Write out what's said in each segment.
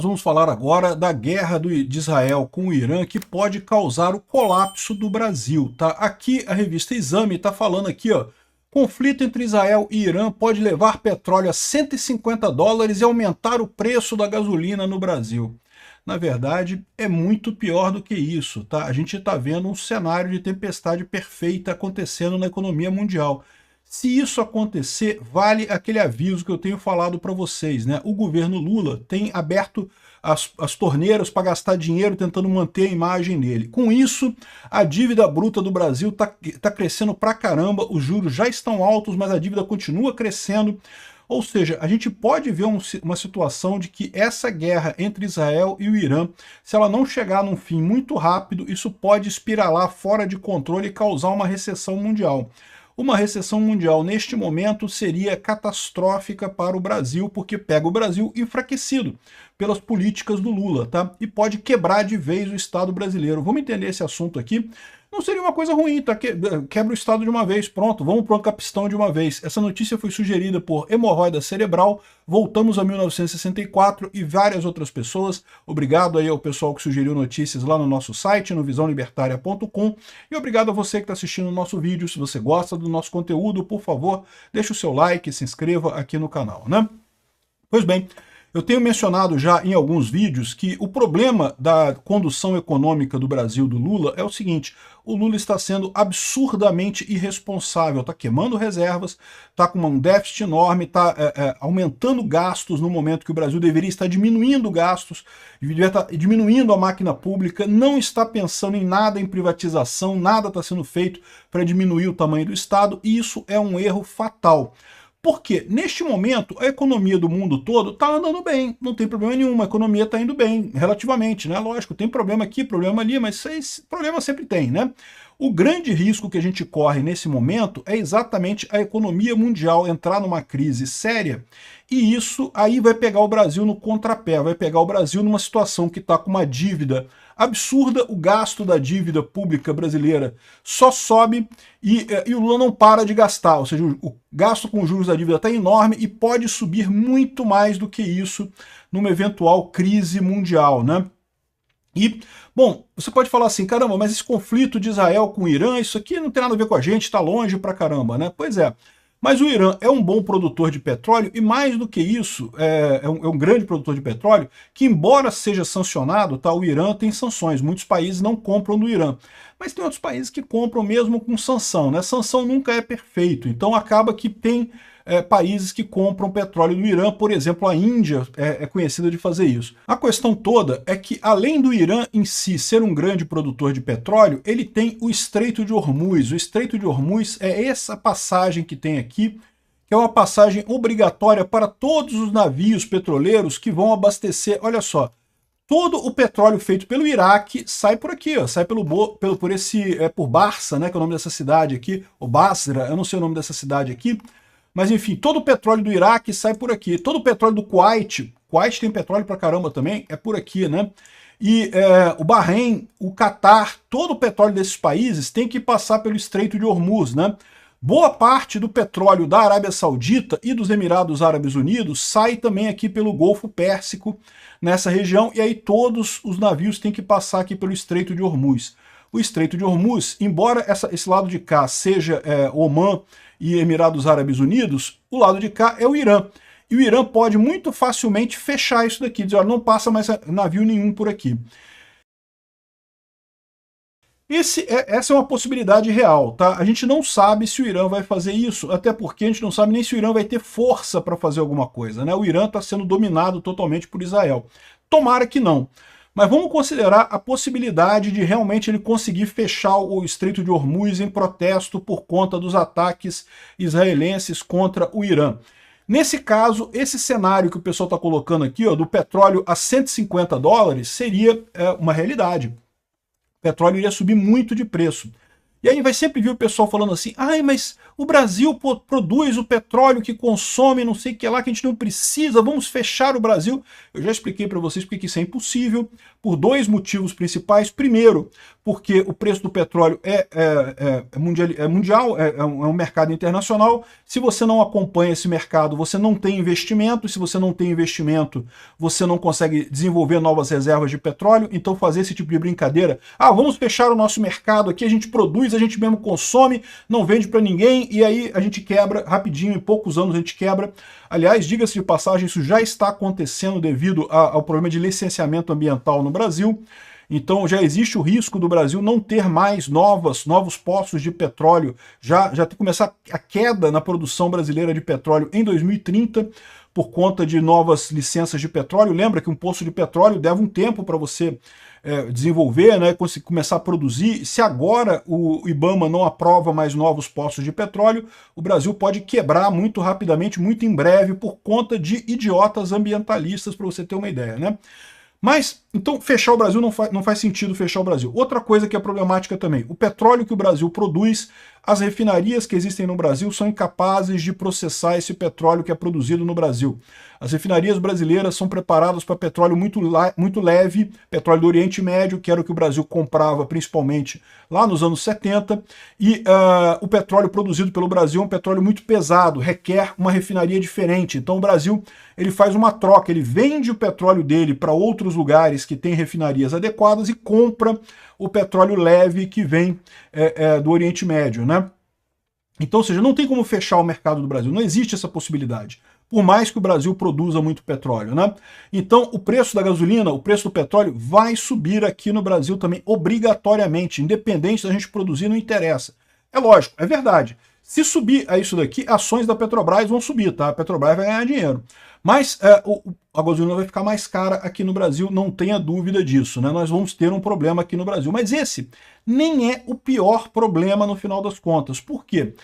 Nós vamos falar agora da guerra de Israel com o Irã, que pode causar o colapso do Brasil, tá? Aqui a revista Exame está falando aqui, ó, conflito entre Israel e Irã pode levar petróleo a $150 e aumentar o preço da gasolina no Brasil. Na verdade, é muito pior do que isso, tá? A gente está vendo um cenário de tempestade perfeita acontecendo na economia mundial. Se isso acontecer, vale aquele aviso que eu tenho falado para vocês, né? O governo Lula tem aberto as torneiras para gastar dinheiro tentando manter a imagem dele. Com isso, a dívida bruta do Brasil tá crescendo pra caramba, os juros já estão altos, mas a dívida continua crescendo. Ou seja, a gente pode ver uma situação de que essa guerra entre Israel e o Irã, se ela não chegar num fim muito rápido, isso pode espiralar fora de controle e causar uma recessão mundial. Uma recessão mundial neste momento seria catastrófica para o Brasil, porque pega o Brasil enfraquecido pelas políticas do Lula, tá? E pode quebrar de vez o Estado brasileiro. Vamos entender esse assunto aqui. Não seria uma coisa ruim, tá? Quebra o Estado de uma vez, pronto, vamos para o capistão de uma vez. Essa notícia foi sugerida por Hemorroida Cerebral, voltamos a 1964 e várias outras pessoas. Obrigado aí ao pessoal que sugeriu notícias lá no nosso site, no visãolibertaria.com, e obrigado a você que está assistindo o nosso vídeo. Se você gosta do nosso conteúdo, por favor, deixe o seu like, se inscreva aqui no canal, né? Pois bem, eu tenho mencionado já em alguns vídeos que o problema da condução econômica do Brasil do Lula é o seguinte: o Lula está sendo absurdamente irresponsável, está queimando reservas, está com um déficit enorme, está aumentando gastos no momento que o Brasil deveria estar diminuindo gastos, deveria estar diminuindo a máquina pública, não está pensando em nada em privatização, nada está sendo feito para diminuir o tamanho do Estado, e isso é um erro fatal. Porque, neste momento, a economia do mundo todo está andando bem, não tem problema nenhum, a economia está indo bem, relativamente, né? Lógico, tem problema aqui, problema ali, mas esse problema sempre tem, né? O grande risco que a gente corre nesse momento é exatamente a economia mundial entrar numa crise séria, e isso aí vai pegar o Brasil no contrapé, vai pegar o Brasil numa situação que está com uma dívida absurda, o gasto da dívida pública brasileira só sobe e o Lula não para de gastar, ou seja, o gasto com juros da dívida está enorme e pode subir muito mais do que isso numa eventual crise mundial, né? E, bom, você pode falar assim, caramba, mas esse conflito de Israel com o Irã, isso aqui não tem nada a ver com a gente, está longe pra caramba, né? Pois é. Mas o Irã é um bom produtor de petróleo e, mais do que isso, é um grande produtor de petróleo que, embora seja sancionado, tá, o Irã tem sanções. Muitos países não compram do Irã. Mas tem outros países que compram mesmo com sanção, né? Sanção nunca é perfeito. Então acaba que tem países que compram petróleo do Irã, por exemplo, a Índia é conhecida de fazer isso. A questão toda é que, além do Irã em si ser um grande produtor de petróleo, ele tem o Estreito de Hormuz. O Estreito de Hormuz é essa passagem que tem aqui, que é uma passagem obrigatória para todos os navios petroleiros que vão abastecer, olha só, todo o petróleo feito pelo Iraque sai por aqui, ó, sai por Barça, né, que é o nome dessa cidade aqui, ou Basra, eu não sei o nome dessa cidade aqui, mas enfim, todo o petróleo do Iraque sai por aqui, todo o petróleo do Kuwait tem petróleo pra caramba também, é por aqui, né? E o Bahrein, o Catar, todo o petróleo desses países tem que passar pelo Estreito de Hormuz, né? Boa parte do petróleo da Arábia Saudita e dos Emirados Árabes Unidos sai também aqui pelo Golfo Pérsico, nessa região, e aí todos os navios têm que passar aqui pelo Estreito de Hormuz. O Estreito de Hormuz, embora esse lado de cá seja Omã e Emirados Árabes Unidos, o lado de cá é o Irã. E o Irã pode muito facilmente fechar isso daqui, dizer, olha, não passa mais navio nenhum por aqui. Essa é uma possibilidade real, tá? A gente não sabe se o Irã vai fazer isso, até porque a gente não sabe nem se o Irã vai ter força para fazer alguma coisa, né? O Irã está sendo dominado totalmente por Israel. Tomara que não. Mas vamos considerar a possibilidade de realmente ele conseguir fechar o Estreito de Hormuz em protesto por conta dos ataques israelenses contra o Irã. Nesse caso, esse cenário que o pessoal está colocando aqui, ó, do petróleo a $150, seria uma realidade. O petróleo iria subir muito de preço. E aí vai sempre vir o pessoal falando assim, ai, mas o Brasil produz o petróleo que consome, não sei o que lá, que a gente não precisa, vamos fechar o Brasil. Eu já expliquei para vocês porque isso é impossível, por dois motivos principais. Primeiro, porque o preço do petróleo mundial, é um mercado internacional. Se você não acompanha esse mercado, você não tem investimento, e se você não tem investimento, você não consegue desenvolver novas reservas de petróleo. Então fazer esse tipo de brincadeira, vamos fechar o nosso mercado aqui, a gente produz, a gente mesmo consome, não vende para ninguém, e aí a gente quebra rapidinho, em poucos anos a gente quebra. Aliás, diga-se de passagem, isso já está acontecendo devido ao problema de licenciamento ambiental no Brasil. Então já existe o risco do Brasil não ter mais novos poços de petróleo, já começar a queda na produção brasileira de petróleo em 2030, por conta de novas licenças de petróleo. Lembra que um poço de petróleo leva um tempo para você desenvolver, né, começar a produzir. Se agora o IBAMA não aprova mais novos poços de petróleo, o Brasil pode quebrar muito rapidamente, muito em breve, por conta de idiotas ambientalistas, para você ter uma ideia, né? Mas, então, fechar o Brasil não faz sentido fechar o Brasil. Outra coisa que é problemática também, o petróleo que o Brasil produz, as refinarias que existem no Brasil são incapazes de processar esse petróleo que é produzido no Brasil. As refinarias brasileiras são preparadas para petróleo muito leve, petróleo do Oriente Médio, que era o que o Brasil comprava principalmente lá nos anos 70, e o petróleo produzido pelo Brasil é um petróleo muito pesado, requer uma refinaria diferente. Então o Brasil ele faz uma troca, ele vende o petróleo dele para outros lugares que têm refinarias adequadas e compra o petróleo leve que vem do Oriente Médio, né? Então, ou seja, não tem como fechar o mercado do Brasil, não existe essa possibilidade, por mais que o Brasil produza muito petróleo, né? Então, o preço da gasolina, o preço do petróleo vai subir aqui no Brasil também, obrigatoriamente, independente da gente produzir, não interessa. É lógico, é verdade. Se subir a isso daqui, ações da Petrobras vão subir, tá? A Petrobras vai ganhar dinheiro. Mas a gasolina vai ficar mais cara aqui no Brasil, não tenha dúvida disso, né? Nós vamos ter um problema aqui no Brasil. Mas esse nem é o pior problema no final das contas. Por quê?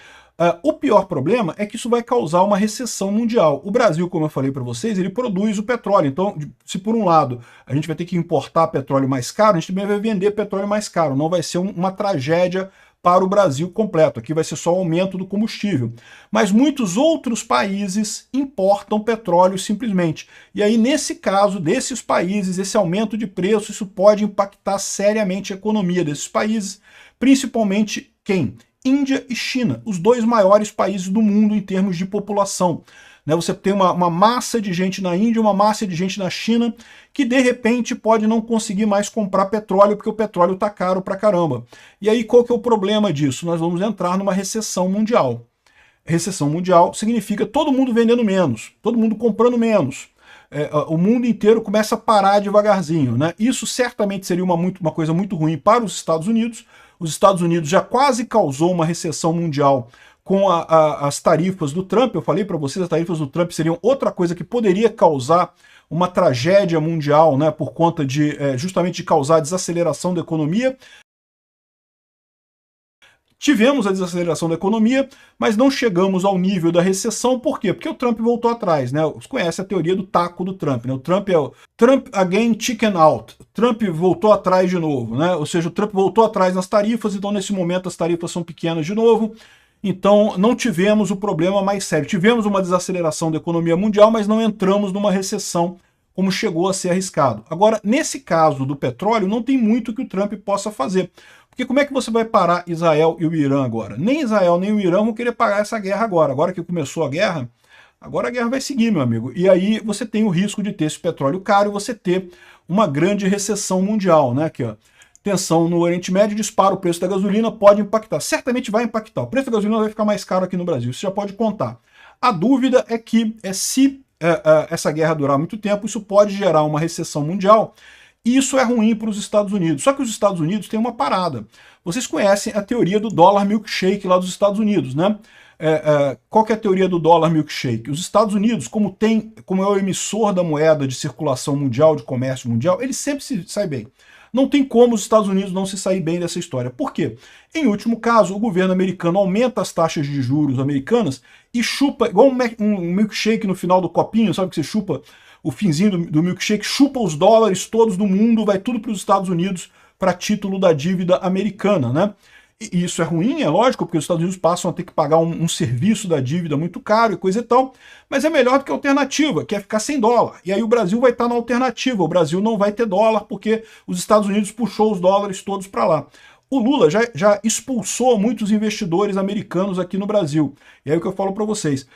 O pior problema é que isso vai causar uma recessão mundial. O Brasil, como eu falei para vocês, ele produz o petróleo. Então, se por um lado a gente vai ter que importar petróleo mais caro, a gente também vai vender petróleo mais caro. Não vai ser uma tragédia para o Brasil completo. Aqui vai ser só o aumento do combustível. Mas muitos outros países importam petróleo simplesmente. E aí, nesse caso desses países, esse aumento de preço, isso pode impactar seriamente a economia desses países, principalmente quem? Índia e China, os dois maiores países do mundo em termos de população. Você tem uma massa de gente na Índia, uma massa de gente na China, que de repente pode não conseguir mais comprar petróleo, porque o petróleo está caro pra caramba. E aí qual que é o problema disso? Nós vamos entrar numa recessão mundial. Recessão mundial significa todo mundo vendendo menos, todo mundo comprando menos. O mundo inteiro começa a parar devagarzinho, né? Isso certamente seria uma coisa muito ruim para os Estados Unidos. Os Estados Unidos já quase causou uma recessão mundial com as tarifas do Trump. Eu falei para vocês, as tarifas do Trump seriam outra coisa que poderia causar uma tragédia mundial, né, por conta de justamente de causar desaceleração da economia. Tivemos a desaceleração da economia, mas não chegamos ao nível da recessão. Por quê? Porque o Trump voltou atrás, né? Você conhece a teoria do taco do Trump, né? O Trump é o Trump again, chicken out. Trump voltou atrás de novo, né? Ou seja, o Trump voltou atrás nas tarifas, então nesse momento as tarifas são pequenas de novo. Então não tivemos o problema mais sério. Tivemos uma desaceleração da economia mundial, mas não entramos numa recessão como chegou a ser arriscado. Agora, nesse caso do petróleo, não tem muito que o Trump possa fazer. Porque como é que você vai parar Israel e o Irã agora? Nem Israel nem o Irã vão querer parar essa guerra agora. Agora que começou a guerra, agora a guerra vai seguir, meu amigo. E aí você tem o risco de ter esse petróleo caro e você ter uma grande recessão mundial, né? Aqui, ó. Tensão no Oriente Médio, dispara o preço da gasolina, pode impactar. Certamente vai impactar. O preço da gasolina vai ficar mais caro aqui no Brasil, isso já pode contar. A dúvida é que se essa guerra durar muito tempo, isso pode gerar uma recessão mundial. E isso é ruim para os Estados Unidos. Só que os Estados Unidos têm uma parada. Vocês conhecem a teoria do dólar milkshake lá dos Estados Unidos, né? Qual que é a teoria do dólar milkshake? Os Estados Unidos, como é o emissor da moeda de circulação mundial, de comércio mundial, ele sempre se sai bem. Não tem como os Estados Unidos não se sair bem dessa história. Por quê? Em último caso, o governo americano aumenta as taxas de juros americanas e chupa, igual um milkshake no final do copinho, sabe que você chupa o finzinho do milkshake, chupa os dólares todos do mundo, vai tudo para os Estados Unidos para título da dívida americana, né? E isso é ruim, é lógico, porque os Estados Unidos passam a ter que pagar um serviço da dívida muito caro e coisa e tal, mas é melhor do que a alternativa, que é ficar sem dólar. E aí o Brasil vai estar na alternativa, o Brasil não vai ter dólar porque os Estados Unidos puxou os dólares todos para lá. O Lula já expulsou muitos investidores americanos aqui no Brasil. E aí o que eu falo para vocês,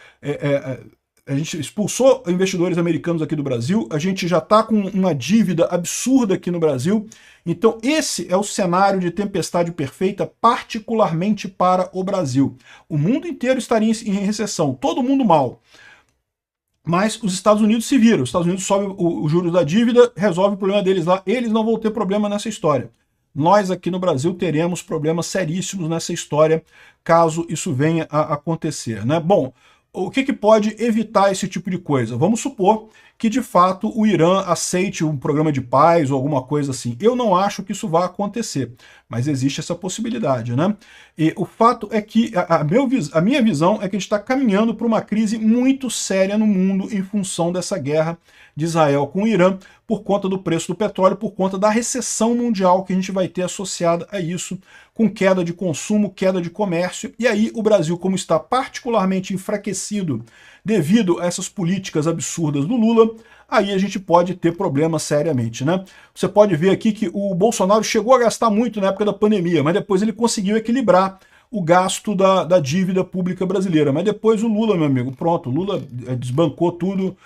a gente expulsou investidores americanos aqui do Brasil, a gente já está com uma dívida absurda aqui no Brasil, então esse é o cenário de tempestade perfeita, particularmente para o Brasil. O mundo inteiro estaria em recessão, todo mundo mal. Mas os Estados Unidos se viram, os Estados Unidos sobe os juros da dívida, resolve o problema deles lá, eles não vão ter problema nessa história. Nós aqui no Brasil teremos problemas seríssimos nessa história, caso isso venha a acontecer, né? Bom, o que pode evitar esse tipo de coisa? Vamos supor que, de fato, o Irã aceite um programa de paz ou alguma coisa assim. Eu não acho que isso vá acontecer, mas existe essa possibilidade, né? E o fato é que a minha visão é que a gente está caminhando para uma crise muito séria no mundo em função dessa guerra de Israel com o Irã, por conta do preço do petróleo, por conta da recessão mundial que a gente vai ter associada a isso, com queda de consumo, queda de comércio, e aí o Brasil, como está particularmente enfraquecido devido a essas políticas absurdas do Lula, aí a gente pode ter problemas seriamente, né? Você pode ver aqui que o Bolsonaro chegou a gastar muito na época da pandemia, mas depois ele conseguiu equilibrar o gasto da dívida pública brasileira. Mas depois o Lula, meu amigo, pronto, o Lula desbancou tudo,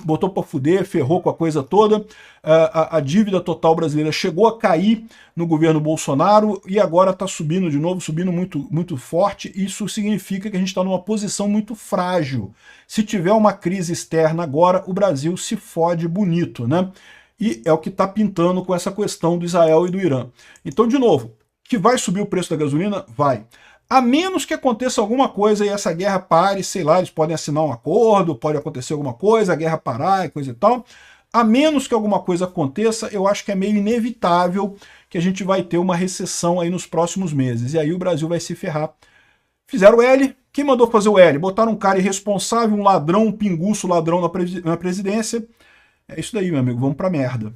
botou para fuder, ferrou com a coisa toda. A dívida total brasileira chegou a cair no governo Bolsonaro e agora está subindo de novo, subindo muito, muito forte. Isso significa que a gente está numa posição muito frágil. Se tiver uma crise externa agora, o Brasil se fode bonito, né? E é o que está pintando com essa questão do Israel e do Irã. Então, de novo, que vai subir o preço da gasolina? Vai. A menos que aconteça alguma coisa e essa guerra pare, sei lá, eles podem assinar um acordo, pode acontecer alguma coisa, a guerra parar e coisa e tal. A menos que alguma coisa aconteça, eu acho que é meio inevitável que a gente vai ter uma recessão aí nos próximos meses. E aí o Brasil vai se ferrar. Fizeram o L. Quem mandou fazer o L? Botaram um cara irresponsável, um ladrão, um pinguço ladrão na presidência. É isso daí, meu amigo. Vamos pra merda.